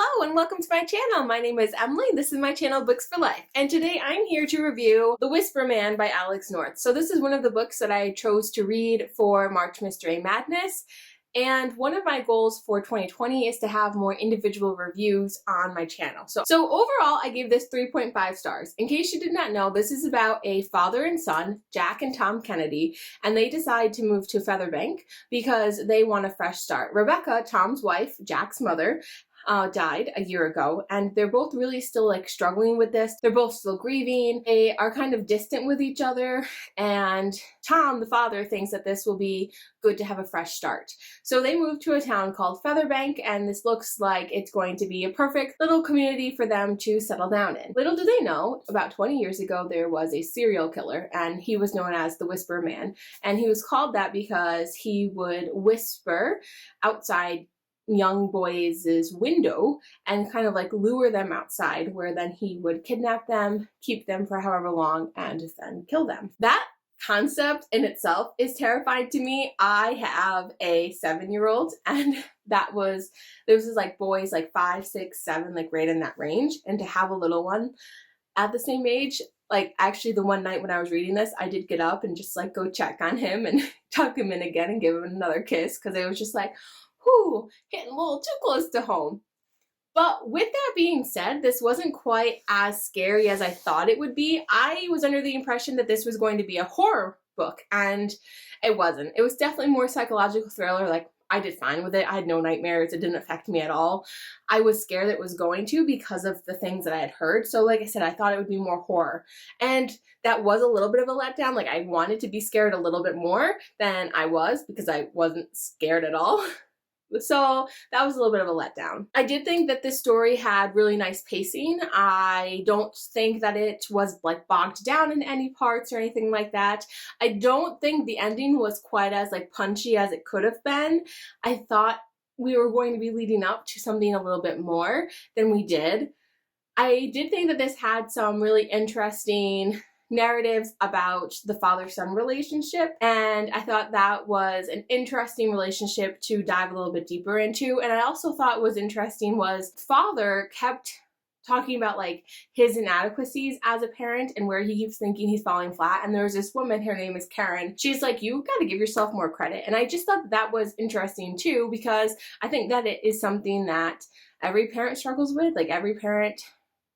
Hello and welcome to my channel. My name is Emily. This is my channel Books for Life. And today I'm here to review The Whisper Man by Alex North. So this is one of the books that I chose to read for March Mystery Madness. And one of my goals for 2020 is to have more individual reviews on my channel. So overall, I gave this 3.5 stars. In case you did not know, this is about a father and son, Jack and Tom Kennedy, and they decide to move to Featherbank because they want a fresh start. Rebecca, Tom's wife, Jack's mother, died a year ago, and they're both really still struggling with this. They're both still grieving. They are kind of distant with each other, and Tom, the father, thinks that this will be good to have a fresh start. So they moved to a town called Featherbank, and this looks like it's going to be a perfect little community for them to settle down in. Little do they know, about 20 years ago, there was a serial killer, and he was known as the Whisper Man, and he was called that because he would whisper outside young boys' window and kind of lure them outside, where then he would kidnap them, keep them for however long, and then kill them. That concept in itself is terrifying to me. I have a 7-year-old, and those is boys 5, 6, 7, right in that range, and to have a little one at the same age, actually the one night when I was reading this, I did get up and just go check on him and tuck him in again and give him another kiss, because it was just whew, hitting a little too close to home. But with that being said, this wasn't quite as scary as I thought it would be. I was under the impression that this was going to be a horror book, and it wasn't. It was definitely more psychological thriller. I did fine with it. I had no nightmares. It didn't affect me at all. I was scared it was going to because of the things that I had heard. So like I said, I thought it would be more horror. And that was a little bit of a letdown. I wanted to be scared a little bit more than I was, because I wasn't scared at all. So that was a little bit of a letdown. I did think that this story had really nice pacing. I don't think that it was bogged down in any parts or anything like that. I don't think the ending was quite as punchy as it could have been. I thought we were going to be leading up to something a little bit more than we did. I did think that this had some really interesting narratives about the father-son relationship, and I thought that was an interesting relationship to dive a little bit deeper into. And I also thought was interesting was father kept talking about his inadequacies as a parent and where he keeps thinking he's falling flat. And there was this woman, her name is Karen, she's you got to give yourself more credit. And I just thought that was interesting too, because I think that it is something that every parent struggles with. Every parent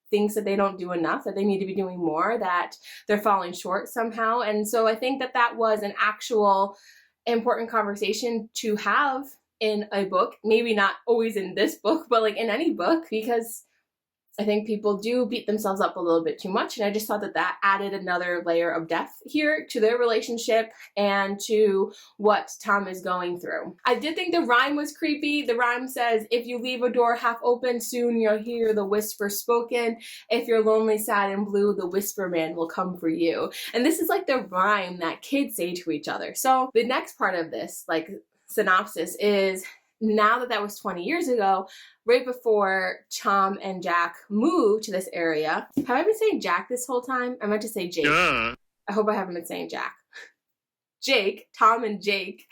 thinks that they don't do enough, that they need to be doing more, that they're falling short somehow. And so I think that that was an actual important conversation to have in a book. Maybe not always in this book, but in any book, because I think people do beat themselves up a little bit too much. And I just thought that that added another layer of depth here to their relationship and to what Tom is going through. I did think the rhyme was creepy. The rhyme says, "If you leave a door half open, soon you'll hear the whisper spoken. If you're lonely, sad, and blue, the whisper man will come for you." And this is the rhyme that kids say to each other. So the next part of this, synopsis is, now that was 20 years ago, right before Tom and Jack moved to this area. Have I been saying Jack this whole time? I meant to say Jake. I hope I haven't been saying Jack. Jake, Tom and Jake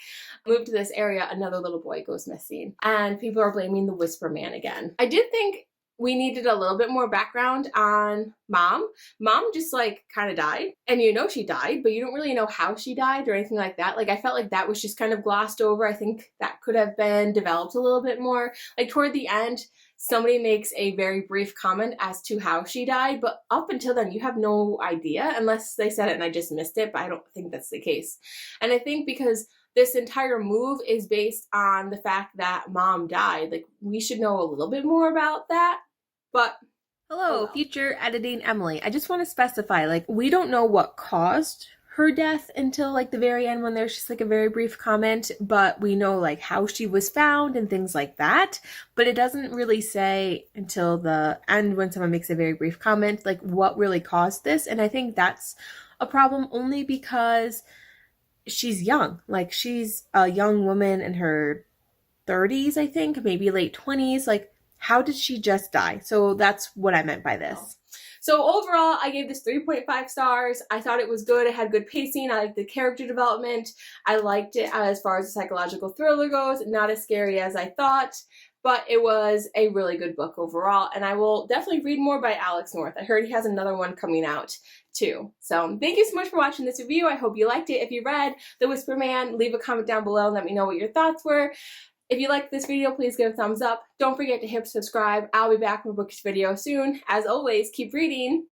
moved to this area. Another little boy goes missing, and people are blaming the Whisper Man again. I did think we needed a little bit more background on Mom. Mom just kind of died, and she died, but you don't really know how she died or anything like that. I felt that was just kind of glossed over. I think that could have been developed a little bit more. Toward the end, somebody makes a very brief comment as to how she died, but up until then, you have no idea, unless they said it and I just missed it, but I don't think that's the case. And I think because this entire move is based on the fact that Mom died, we should know a little bit more about that. But hello, future editing Emily. I just want to specify, we don't know what caused her death until the very end, when there's just a very brief comment, but we know how she was found and things like that. But it doesn't really say until the end, when someone makes a very brief comment, what really caused this. And I think that's a problem, only because she's young. She's a young woman in her 30s, I think, maybe late 20s. How did she just die? So that's what I meant by this. So overall, I gave this 3.5 stars. I thought it was good. It had good pacing. I liked the character development. I liked it as far as the psychological thriller goes. Not as scary as I thought. but it was a really good book overall, and I will definitely read more by Alex North. I heard he has another one coming out too. So thank you so much for watching this review. I hope you liked it. If you read The Whisper Man, leave a comment down below and let me know what your thoughts were. If you liked this video, please give it a thumbs up. Don't forget to hit subscribe. I'll be back with a bookish video soon. As always, keep reading.